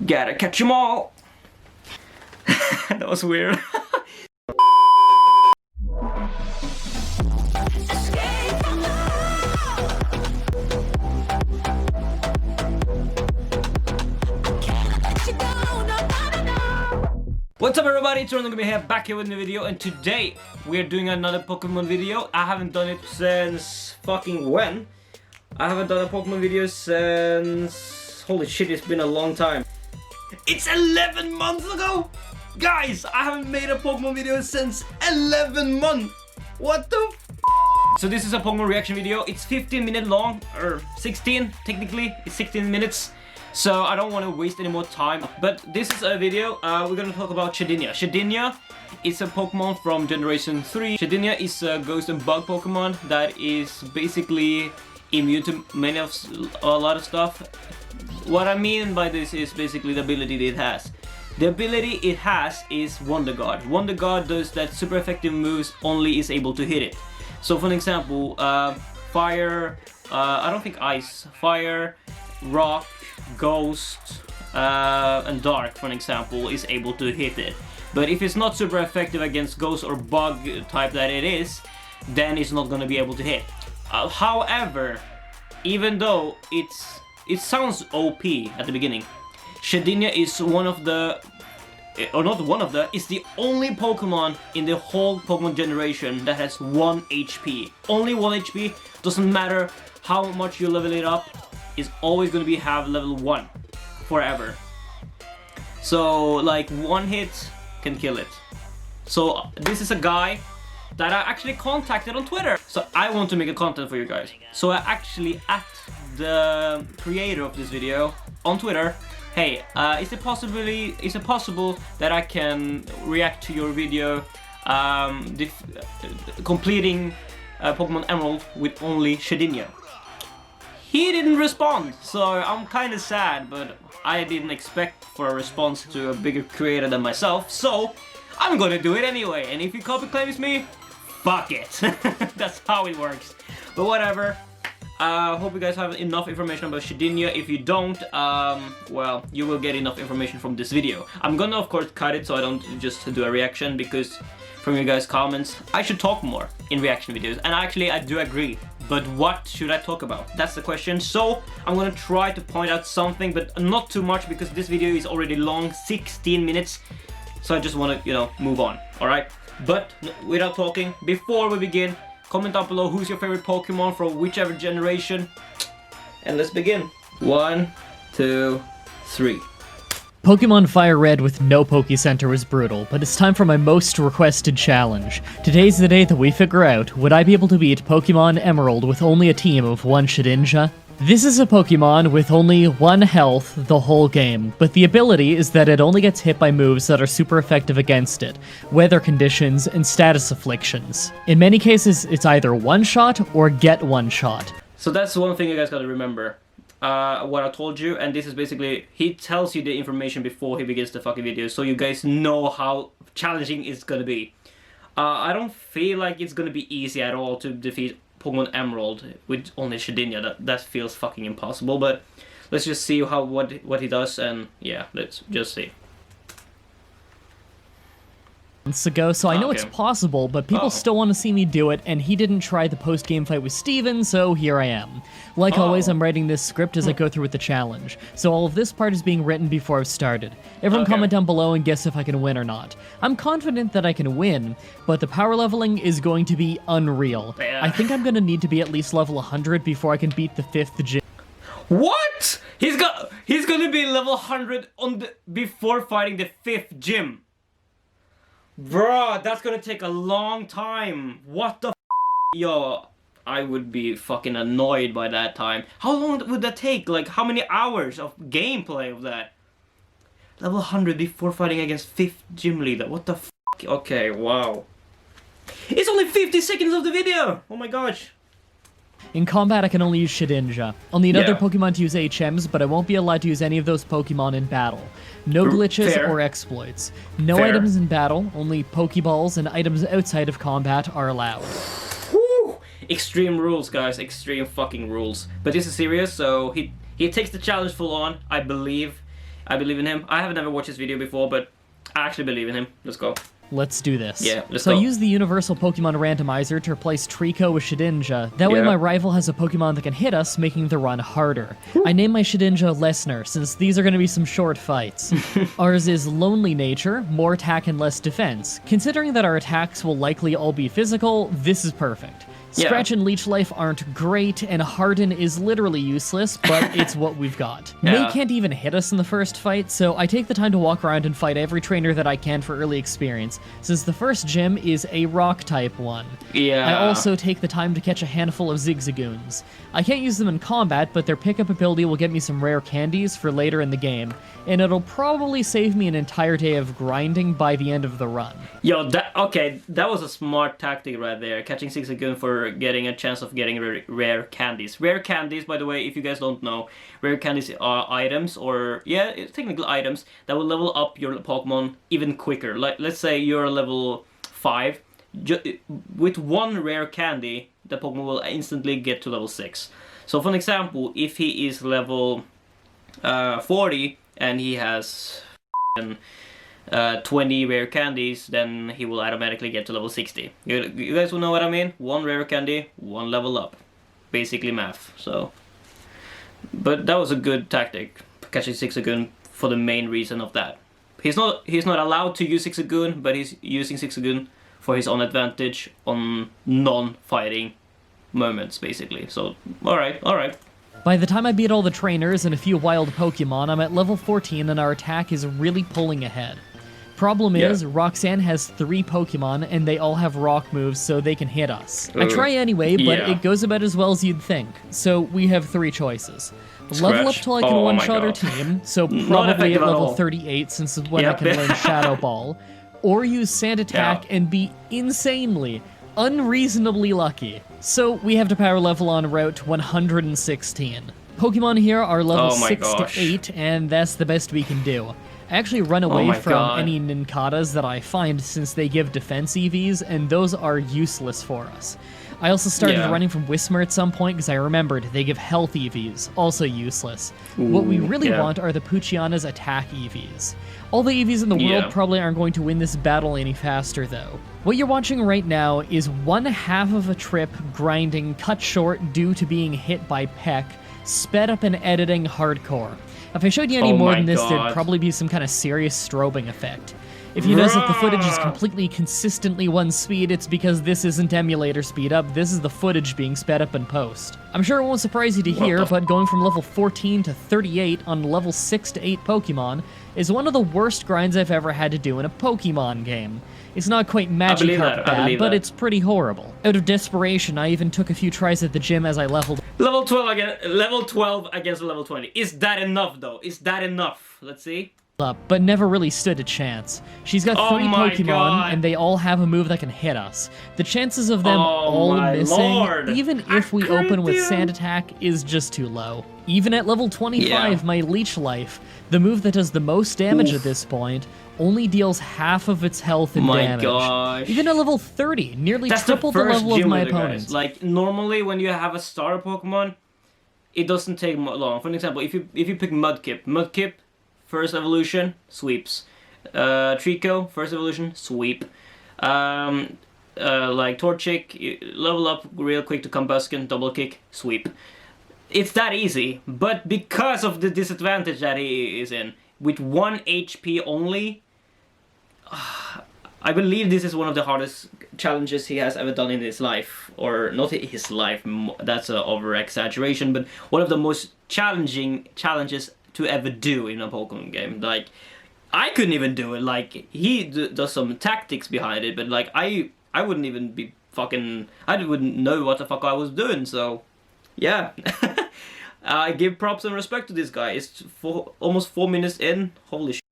Gotta catch 'em all! That was weird. What's up everybody, it's Ron here, back here with a new video, and today we are doing another Pokemon video. I haven't done it since fucking when? I haven't done a Pokemon video since... holy shit, it's been a long time. It's 11 months ago! Guys, I haven't made a Pokemon video since 11 months! What the f***? So this is a Pokemon reaction video. It's 15 minutes long, or 16 technically, it's 16 minutes. So I don't want to waste any more time. But this is a video, we're gonna talk about Shedinja. Shedinja is a Pokemon from Generation 3. Shedinja is a ghost and bug Pokemon that is basically immune to a lot of stuff. What I mean by this is basically the ability that it has. The ability it has is Wonder Guard. Wonder Guard does that super effective moves only is able to hit it. So for an example, fire, I don't think ice, fire, rock, ghost, and dark for an example is able to hit it. But if it's not super effective against ghost or bug type that it is, then it's not going to be able to hit. However, even though it sounds OP at the beginning, Shedinja is one of the, or not one of the, it's the only Pokemon in the whole Pokemon generation that has 1 HP. Only 1 HP, doesn't matter how much you level it up, is always going to have level 1 forever. So like one hit can kill it. So this is a guy that I actually contacted on Twitter. So I want to make a content for you guys. So I actually asked the creator of this video on Twitter, hey, is it possible that I can react to your video completing Pokemon Emerald with only Shedinja? He didn't respond, so I'm kind of sad, but I didn't expect for a response to a bigger creator than myself, so I'm gonna do it anyway. And if you copy claims me, fuck it. That's how it works. But whatever. Hope you guys have enough information about Shedinja. If you don't, well, you will get enough information from this video. I'm gonna of course cut it so I don't just do a reaction, because from you guys' comments, I should talk more in reaction videos. And actually, I do agree. But what should I talk about? That's the question. So I'm gonna try to point out something, but not too much, because this video is already long, 16 minutes. So I just wanna, you know, move on, alright? But without talking, before we begin, comment down below who's your favorite Pokemon from whichever generation. And let's begin. 1, 2, 3. Pokemon Fire Red with no Pokecenter was brutal, but it's time for my most requested challenge. Today's the day that we figure out, would I be able to beat Pokemon Emerald with only a team of 1 Shedinja? This is a Pokemon with only 1 health the whole game, but the ability is that it only gets hit by moves that are super effective against it, weather conditions, and status afflictions. In many cases, it's either one-shot or get one-shot. So that's one thing you guys gotta remember. What I told you, and this is basically, he tells you the information before he begins the fucking video, so you guys know how challenging it's gonna be. I don't feel like it's gonna be easy at all to defeat Pokemon Emerald with only Shedinja. That feels fucking impossible, but let's just see what he does, and yeah, let's just see. Ago, so I know it's possible, but people still want to see me do it, and he didn't try the post-game fight with Steven, so here I am. Like always, I'm writing this script as I go through with the challenge, so all of this part is being written before I've started. Everyone comment down below and guess if I can win or not. I'm confident that I can win, but the power leveling is going to be unreal. Yeah. I think I'm going to need to be at least level 100 before I can beat the 5th gym. What? He's gonna be level 100 before fighting the 5th gym. Bruh, that's gonna take a long time. What the f***? Yo, I would be fucking annoyed by that time. How long would that take? Like, how many hours of gameplay of that? Level 100 before fighting against 5th gym leader. What the f***? Okay, wow. It's only 50 seconds of the video! Oh my gosh. In combat, I can only use Shedinja. I'll need other Pokemon to use HMs, but I won't be allowed to use any of those Pokemon in battle. No glitches or exploits. No items in battle, only Pokeballs and items outside of combat are allowed. Whew. Extreme rules, guys. Extreme fucking rules. But this is serious, so he takes the challenge full on, I believe. I believe in him. I have never watched his video before, but I actually believe in him. Let's go. Let's do this. Yeah, let's so go. I use the Universal Pokemon Randomizer to replace Trico with Shedinja. That way Yeah. my rival has a Pokemon that can hit us, making the run harder. I name my Shedinja Lesnar, since these are going to be some short fights. Ours is Lonely Nature, more attack and less defense. Considering that our attacks will likely all be physical, this is perfect. Yeah. Scratch and Leech Life aren't great, and Harden is literally useless, but it's what we've got. Yeah. May can't even hit us in the first fight, so I take the time to walk around and fight every trainer that I can for early experience, since the first gym is a rock-type one. Yeah. I also take the time to catch a handful of Zigzagoons. I can't use them in combat, but their pickup ability will get me some rare candies for later in the game, and it'll probably save me an entire day of grinding by the end of the run. Yo, that was a smart tactic right there. Catching Zigzagoon for getting a chance of getting rare candies. Rare candies, by the way, if you guys don't know, rare candies are items, or yeah, it's technically items that will level up your Pokemon even quicker. Like, let's say you're level 5, with one rare candy, the Pokemon will instantly get to level 6. So for an example, if he is level 40 and he has 20 rare candies, then he will automatically get to level 60. You guys will know what I mean? One rare candy, one level up. Basically math, so. But that was a good tactic, catching Zigzagoon, for the main reason of that. He's not allowed to use Zigzagoon, but he's using Zigzagoon for his own advantage on non-fighting moments, basically. So, alright. By the time I beat all the trainers and a few wild Pokemon, I'm at level 14 and our attack is really pulling ahead. Problem is, Roxanne has 3 Pokemon and they all have rock moves so they can hit us. I try anyway, but it goes about as well as you'd think. So we have 3 choices. Level up till I can one-shot our team, so probably at level 38 since it's when I can learn Shadow Ball. Or use Sand Attack and be insanely, unreasonably lucky. So we have to power level on route 116. Pokemon here are level 6 to 8, and that's the best we can do. I actually run away from any Ninkatas that I find since they give defense EVs, and those are useless for us. I also started running from Whismur at some point because I remembered they give health EVs, also useless. What we really want are the Poochyana's attack EVs. All the EVs in the world probably aren't going to win this battle any faster, though. What you're watching right now is 1/2 of a trip grinding cut short due to being hit by Peck, sped up and editing hardcore. If I showed you any more than this, there'd probably be some kind of serious strobing effect. If you notice that the footage is completely consistently one speed, it's because this isn't emulator speed up, this is the footage being sped up in post. I'm sure it won't surprise you to hear, but going from level 14 to 38 on level 6 to 8 Pokemon is one of the worst grinds I've ever had to do in a Pokemon game. It's not quite Magikarp bad, but it's pretty horrible. Out of desperation, I even took a few tries at the gym as I leveled. Level 12 against level 20. Is that enough, though? Is that enough? Let's see. Up, but never really stood a chance. She's got 3 Pokemon, and they all have a move that can hit us. The chances of them all missing, even if we open with Sand Attack, is just too low. Even at level 25, my Leech Life, the move that does the most damage at this point, only deals half of its health and damage. Even at level 30, nearly triple the level of my opponents. Guys. Like, normally when you have a starter Pokemon, it doesn't take long. For example, if you pick Mudkip, first evolution, sweeps. Trico, first evolution, sweep. Like Torchic, level up real quick to Combusken, double kick, sweep. It's that easy, but because of the disadvantage that he is in, with 1 HP only, I believe this is one of the hardest challenges he has ever done in his life. Or not his life, that's an over-exaggeration, but one of the most challenging challenges to ever do in a Pokemon game. Like, I couldn't even do it. Like, he does some tactics behind it, but like, I wouldn't even be fucking, I wouldn't know what the fuck I was doing, so yeah. I give props and respect to this guy. It's almost 4 minutes in, holy shit.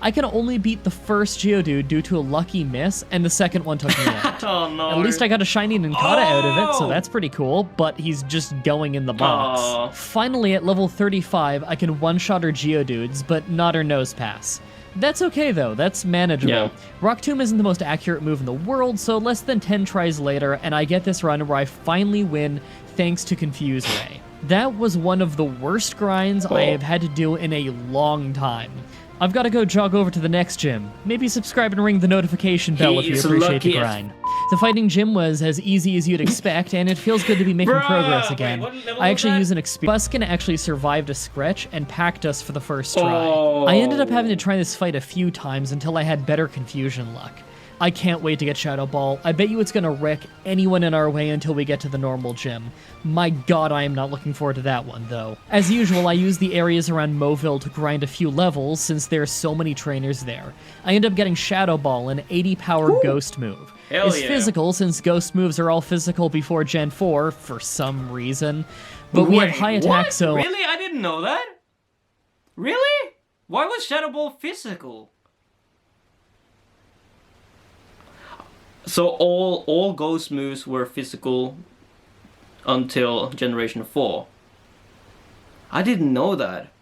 I can only beat the first Geodude due to a lucky miss, and the second one took me out. Oh no. At least I got a shiny Ninkata out of it, so that's pretty cool, but he's just going in the box. Finally, at level 35, I can one-shot her Geodudes, but not her Nose Pass. That's okay though, that's manageable. Rock Tomb isn't the most accurate move in the world, so less than 10 tries later, and I get this run where I finally win thanks to Confuse Ray. That was one of the worst grinds I have had to do in a long time. I've got to go jog over to the next gym. Maybe subscribe and ring the notification bell if you appreciate the grind. The fighting gym was as easy as you'd expect, and it feels good to be making progress again. I actually used an Buskin actually survived a scratch and packed us for the first try. I ended up having to try this fight a few times until I had better confusion luck. I can't wait to get Shadow Ball. I bet you it's gonna wreck anyone in our way until we get to the normal gym. My god, I am not looking forward to that one, though. As usual, I use the areas around Moville to grind a few levels since there are so many trainers there. I end up getting Shadow Ball, an 80 power ghost move. It's physical since ghost moves are all physical before Gen 4 for some reason. But we have high attack, so... Really? I didn't know that. Really? Why was Shadow Ball physical? So all ghost moves were physical until Generation 4. I didn't know that.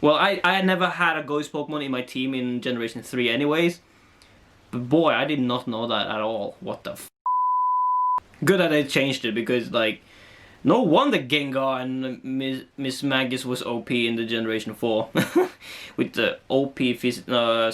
Well, I never had a ghost Pokemon in my team in Generation 3 anyways. But boy, I did not know that at all. What the f***? Good that they changed it, because like, no wonder Gengar and Miss Magus was OP in the Generation 4. With the OP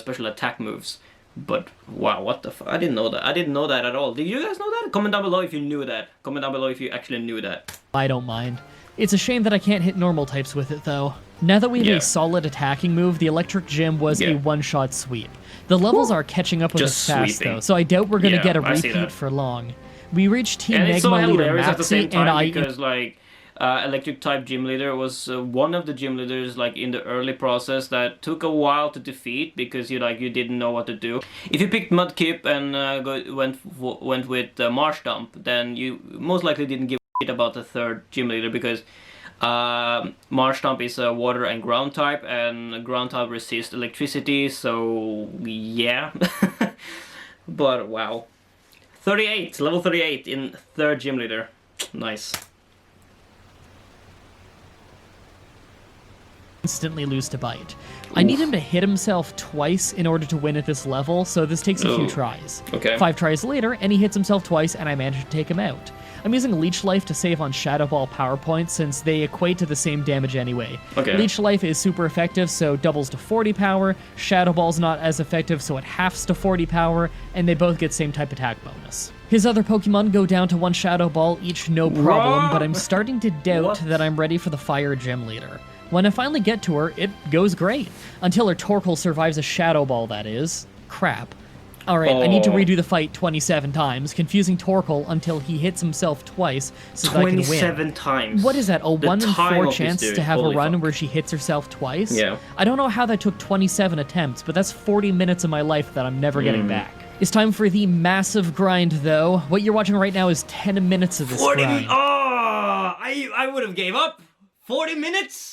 special attack moves. But wow, what the fuck? I didn't know that. I didn't know that at all. Did you guys know that? Comment down below if you knew that. Comment down below if you actually knew that. I don't mind. It's a shame that I can't hit normal types with it, though. Now that we have a solid attacking move, the Electric Gym was a one-shot sweep. The levels are catching up with us fast, though, so I doubt we're gonna get a repeat for long. We reached Team Magma Leader Maxi, and I... because, like, Electric type gym leader was one of the gym leaders like in the early process that took a while to defeat because you didn't know what to do. If you picked Mudkip and went with Marshtomp, then you most likely didn't give a shit about the third gym leader because Marshtomp is a water and ground type, and ground type resists electricity, so yeah. But wow, 38, level 38 in third gym leader, nice. Instantly lose to bite. I need him to hit himself twice in order to win at this level, so this takes a few tries. 5 tries later, and he hits himself twice, and I manage to take him out. I'm using Leech Life to save on Shadow Ball power points since they equate to the same damage anyway. Leech Life is super effective, so doubles to 40 power. Shadow Ball's not as effective, so it halves to 40 power, and they both get same type attack bonus. His other Pokemon go down to 1 Shadow Ball each, no problem, but I'm starting to doubt that I'm ready for the Fire Gym Leader. When I finally get to her, it goes great. Until her Torkoal survives a Shadow Ball, that is. Crap. Alright, I need to redo the fight 27 times, confusing Torkoal until he hits himself twice so that I can win. 27 times. What is that, a 1 in 4 chance to have a run where she hits herself twice? Yeah. I don't know how that took 27 attempts, but that's 40 minutes of my life that I'm never getting back. It's time for the massive grind, though. What you're watching right now is 10 minutes of this grind. Oh, I would have gave up. 40 minutes?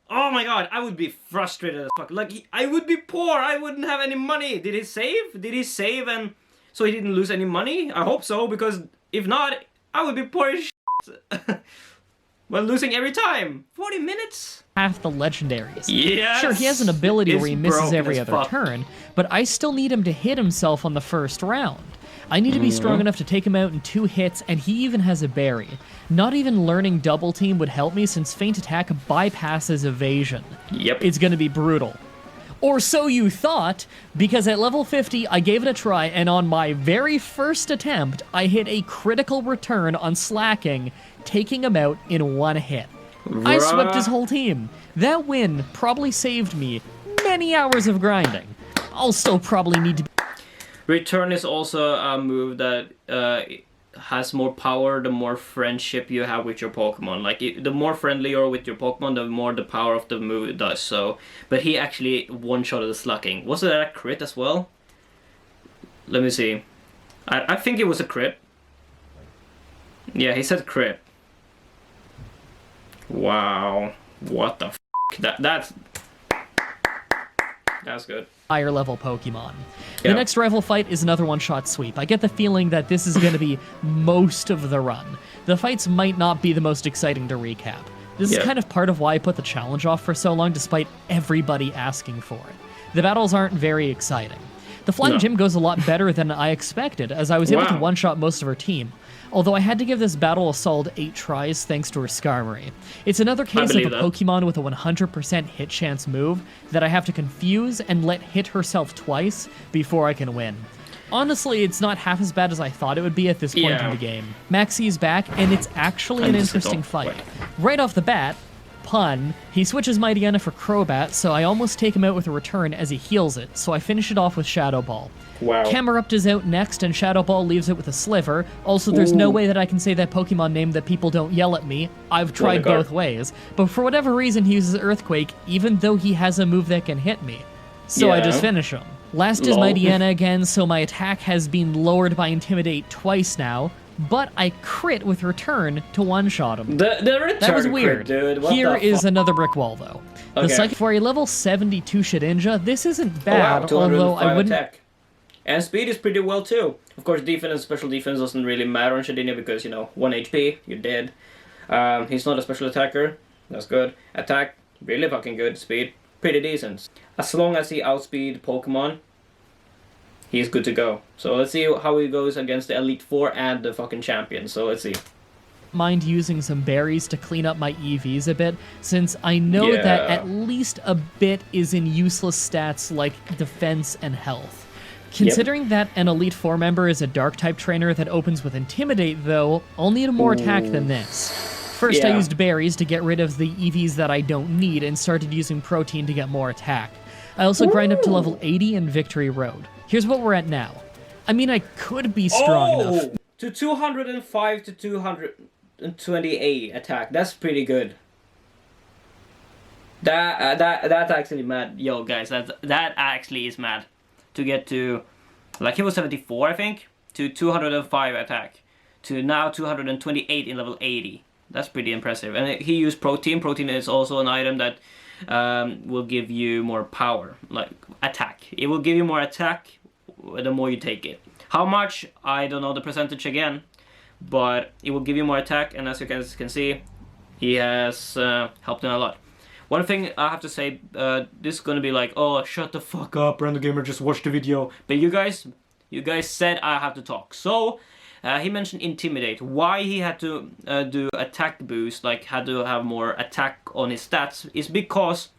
Oh my god, I would be frustrated as fuck. Like, I would be poor, I wouldn't have any money. Did he save? Did he save and so he didn't lose any money? I hope so, because if not, I would be poor as shit. Well, losing every time. 40 minutes? Half the legendaries. Yes! Sure, he has an ability where he misses every other turn, but I still need him to hit himself on the first round. I need to be strong enough to take him out in 2 hits, and he even has a berry. Not even learning Double Team would help me since Feint Attack bypasses evasion. Yep. It's gonna be brutal. Or so you thought, because at level 50, I gave it a try, and on my very first attempt, I hit a critical return on Slacking, taking him out in 1 hit. I swept his whole team. That win probably saved me many hours of grinding. I'll still probably need to... Return is also a move that has more power the more friendship you have with your Pokemon. Like, the more friendly you're with your Pokemon, the more the power of the move does. So, but he actually one-shotted the Slacking. Was it a crit as well? Let me see. I think it was a crit. Yeah, he said crit. Wow. What the f***? That's good. Higher level Pokemon. The next rival fight is another one-shot sweep. I get the feeling that this is going to be most of the run. The fights might not be the most exciting to recap. This is kind of part of why I put the challenge off for so long despite everybody asking for it. The battles aren't very exciting. The Flying No. Gym goes a lot better than I expected, as I was able to Wow. one-shot most of her team. Although I had to give this battle a solid 8 tries thanks to her Skarmory. It's another case of a believe that. Pokemon with a 100% hit chance move that I have to confuse and let hit herself twice before I can win. Honestly, it's not half as bad as I thought it would be at this point in Yeah. the game. Maxie is back, and it's actually an And this is interesting all- fight. wait. Right off the bat, pun, he switches Mightyena for Crobat, so I almost take him out with a return as he heals it, so I finish it off with Shadow Ball. Wow. Camerupt is out next, and Shadow Ball leaves it with a Sliver. Also, there's no Ooh. way that I can say that Pokemon name that people don't yell at me. I've tried Guard. both ways. But for whatever reason, he uses Earthquake, even though he has a move that can hit me. So I Yeah. just finish him. Last is Lol. Mightyena again, so my attack has been lowered by Intimidate twice now, but I crit with Return to one-shot him. The return That was crit, weird. dude. What Here the is fuck? another brick wall, though. The Okay. Psychic for a level 72 Shedinja, this isn't Oh, wow, bad, although 205 I wouldn't... attack. And speed is pretty well too. Of course, defense and special defense doesn't really matter on Shedinja because, you know, 1 HP, you're dead. He's not a special attacker. That's good. Attack, really fucking good. Speed, pretty decent. As long as he outspeed Pokemon, he's good to go. So let's see how he goes against the Elite Four and the fucking champion. So let's see. mind using some berries to clean up my EVs a bit, since I know that Yeah. at least a bit is in useless stats like defense and health. Considering that an Elite Four member is a Dark-type trainer that opens with Intimidate, though, I'll need more attack than this. First, I Yeah. used berries to get rid of the EVs that I don't need and started using protein to get more attack. I also grind up to level 80 in Victory Road. Here's what we're at now. I mean, I could be strong enough. To 205 to 228 attack. That's pretty good. That's actually mad. Yo, guys, that actually is mad. To get to, like, he was 74, I think, to 205 attack, to now 228 in level 80. That's pretty impressive. And he used protein. Protein is also an item that will give you more power, like attack. It will give you more attack the more you take it. How much? I don't know the percentage again, but it will give you more attack. And as you guys can see, he has helped him a lot. One thing I have to say, this is gonna be like, oh, shut the fuck up, Random Gamer, just watch the video. But you guys said I have to talk. So, he mentioned Intimidate. Why he had to do attack boost, like had to have more attack on his stats, is because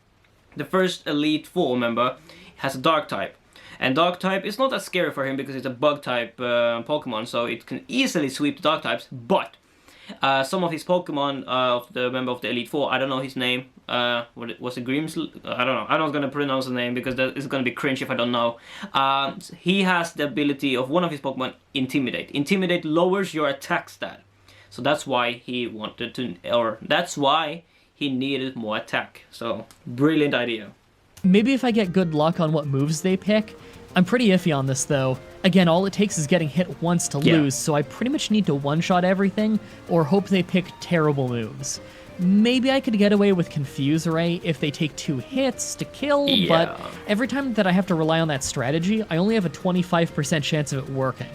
the first Elite Four member has a Dark type. And Dark type is not as scary for him because it's a Bug type Pokemon, so it can easily sweep the Dark types, but some of his Pokemon of the member of the Elite Four, I don't know his name. Was it Grims? I don't know. I'm not gonna pronounce the name because that is gonna be cringe if I don't know. He has the ability of one of his Pokemon, Intimidate. Intimidate lowers your attack stat, so that's why he wanted to, or that's why he needed more attack. So brilliant idea. Maybe if I get good luck on what moves they pick. I'm pretty iffy on this, though. Again, all it takes is getting hit once to Yeah. lose, so I pretty much need to one-shot everything, or hope they pick terrible moves. Maybe I could get away with Confuse Ray if they take 2 hits to kill, Yeah. but every time that I have to rely on that strategy, I only have a 25% chance of it working.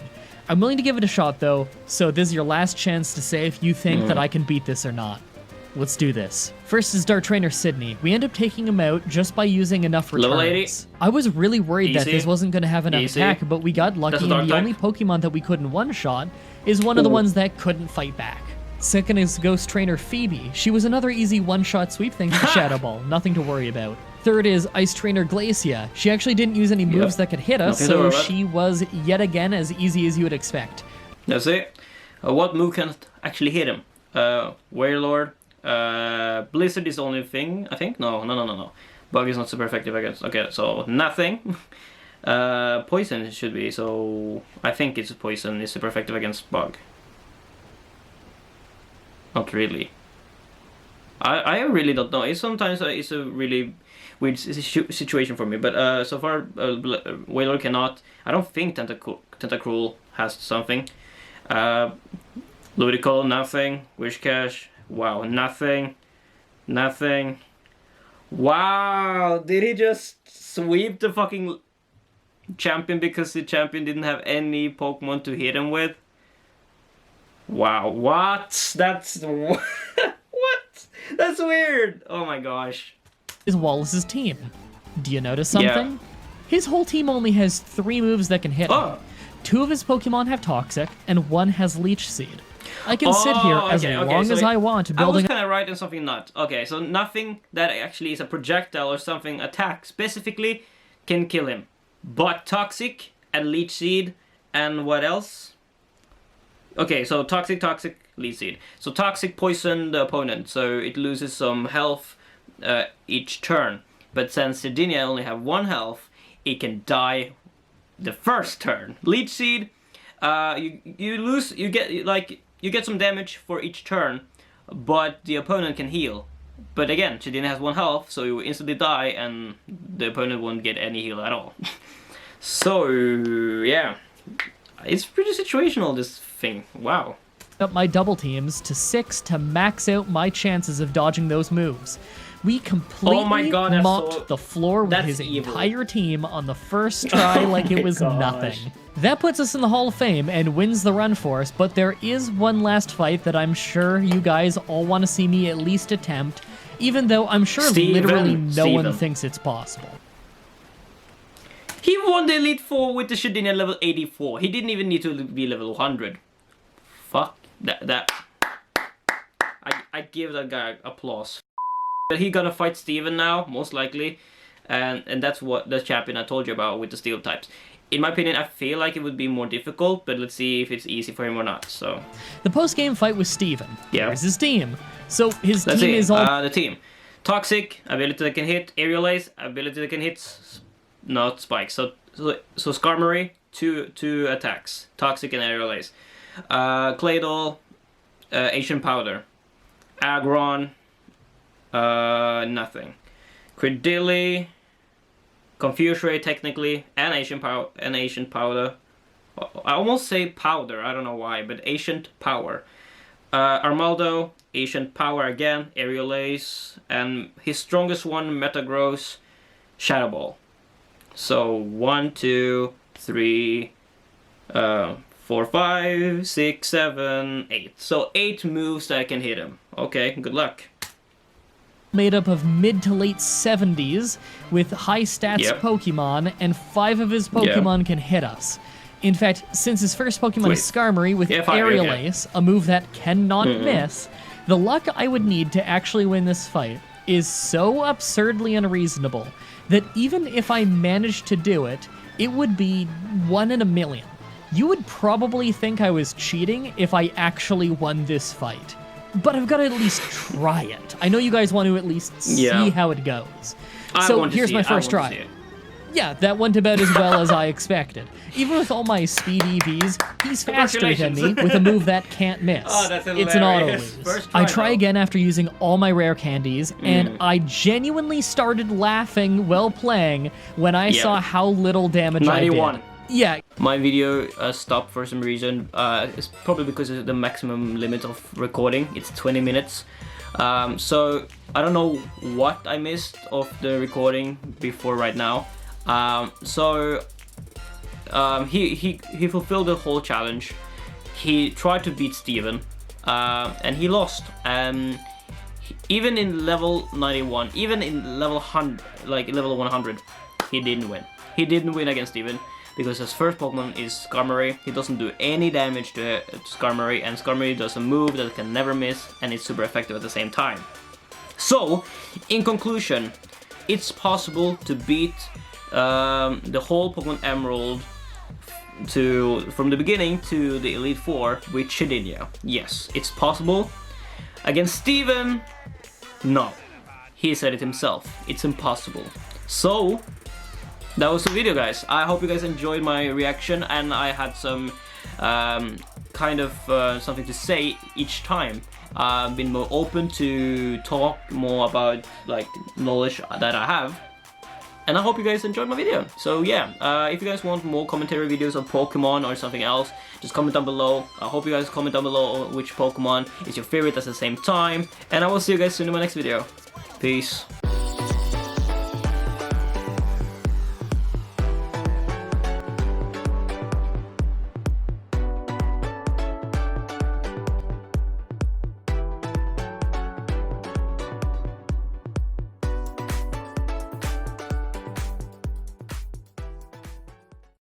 I'm willing to give it a shot, though, so this is your last chance to say if you think that I can beat this or not. Let's do this. First is Dart Trainer Sydney. We end up taking him out just by using enough returns. Level 80. I was really worried that Easy. this wasn't going to have enough Easy. attack, but we got lucky, That's a and Dark the type. only Pokemon that we couldn't one-shot is one of the ones that couldn't fight back. Second is Ghost Trainer Phoebe. She was another easy one-shot sweep thanks to Shadow Ball. Nothing to worry about. Third is Ice Trainer Glacia. She actually didn't use any moves that could hit us, Nothing to so worry about. she was yet again as easy as you would expect. That's it. What move can actually hit him? Warlord. Blizzard is the only thing, I think. No. Bug is not super effective, I guess. Okay, so nothing. Poison it should be, so I think it's poison is super effective against Bug. Not really. I really don't know. It's sometimes it's a really weird situation for me, but so far Wailord cannot. I don't think Tentacruel has something. Ludicolo, nothing. Wishcash, wow, nothing. Wow, did he just sweep the fucking champion because the champion didn't have any Pokemon to hit him with? Wow, what? That's what? That's weird. Oh my gosh. Is Wallace's team. Do you notice something? His whole team only has 3 moves that can hit him. Oh. 2 of his Pokemon have Toxic, and 1 has Leech Seed. I can sit here as long as I want, building... I was kind of right on something not. Okay, so nothing that actually is a projectile or something attack specifically can kill him. But Toxic and Leech Seed and what else? Okay, so Toxic, Leech Seed. So Toxic poison the opponent, so it loses some health each turn. But since Sidenia only have 1 health, it can die the first turn. Leech Seed, you get some damage for each turn, but the opponent can heal. But again, Sidenia has 1 health, so you will instantly die, and the opponent won't get any heal at all. So yeah, it's pretty situational, this thing. Wow. Up my double teams to 6 to max out my chances of dodging those moves. We completely mopped the floor with his entire team on the first try like it was nothing. That puts us in the Hall of Fame and wins the run for us, but there is one last fight that I'm sure you guys all want to see me at least attempt, even though I'm sure literally no one thinks it's possible. He won the Elite Four with the Shedinja level 84. He didn't even need to be level 100. Fuck that. I give that guy applause. He gonna fight Steven now, most likely, and that's what the champion I told you about with the steel types. In my opinion, I feel like it would be more difficult, but let's see if it's easy for him or not. So the post-game fight with Steven. Yeah. Here's his team. So his team is all the team. Toxic, ability that can hit. Aerial Ace, ability that can hit. Not spikes. So Skarmory, two attacks. Toxic and Aerial Ace. Claydol, Ancient Powder. Aggron, nothing. Credilli, Confuse Ray technically, and Ancient Powder. I almost say Powder, I don't know why, but Ancient Power. Armaldo, Ancient Power again, Aerial Ace, and his strongest one, Metagross, Shadow Ball. So 1, 2, 3, 4, 5, 6, 7, 8. So 8 moves that can hit him. Okay, good luck. Made up of mid to late 70s with high stats Pokemon, and 5 of his Pokemon can hit us. In fact, since his first Pokemon is Skarmory with Aerial Ace, a move that cannot miss, the luck I would need to actually win this fight is so absurdly unreasonable that even if I managed to do it, it would be 1 in a million. You would probably think I was cheating if I actually won this fight. But I've got to at least try it. I know you guys want to at least see how it goes. So here's my first try. Yeah, that went about as well as I expected. Even with all my speed EVs, he's faster than me with a move that can't miss. Oh, that's hilarious. It's an auto-lose. I try again after using all my rare candies, and I genuinely started laughing while playing when I saw how little damage I did. Yeah. My video stopped for some reason. It's probably because of the maximum limit of recording. It's 20 minutes. So I don't know what I missed of the recording before right now. He fulfilled the whole challenge. He tried to beat Steven, and he lost. Even in level 91, even in level 100, like level 100, he didn't win. He didn't win against Steven because his first Pokemon is Skarmory. He doesn't do any damage to Skarmory, and Skarmory does a move that can never miss, and it's super effective at the same time. So, in conclusion, it's possible to beat the whole Pokemon Emerald from the beginning to the Elite Four with Shedinja. Yes, it's possible. Against Steven, no. He said it himself. It's impossible. So, that was the video, guys. I hope you guys enjoyed my reaction, and I had some something to say each time. I've been more open to talk more about like knowledge that I have, and I hope you guys enjoyed my video. So yeah, if you guys want more commentary videos of Pokemon or something else, just comment down below. I hope you guys comment down below which Pokemon is your favorite at the same time, and I will see you guys soon in my next video. Peace.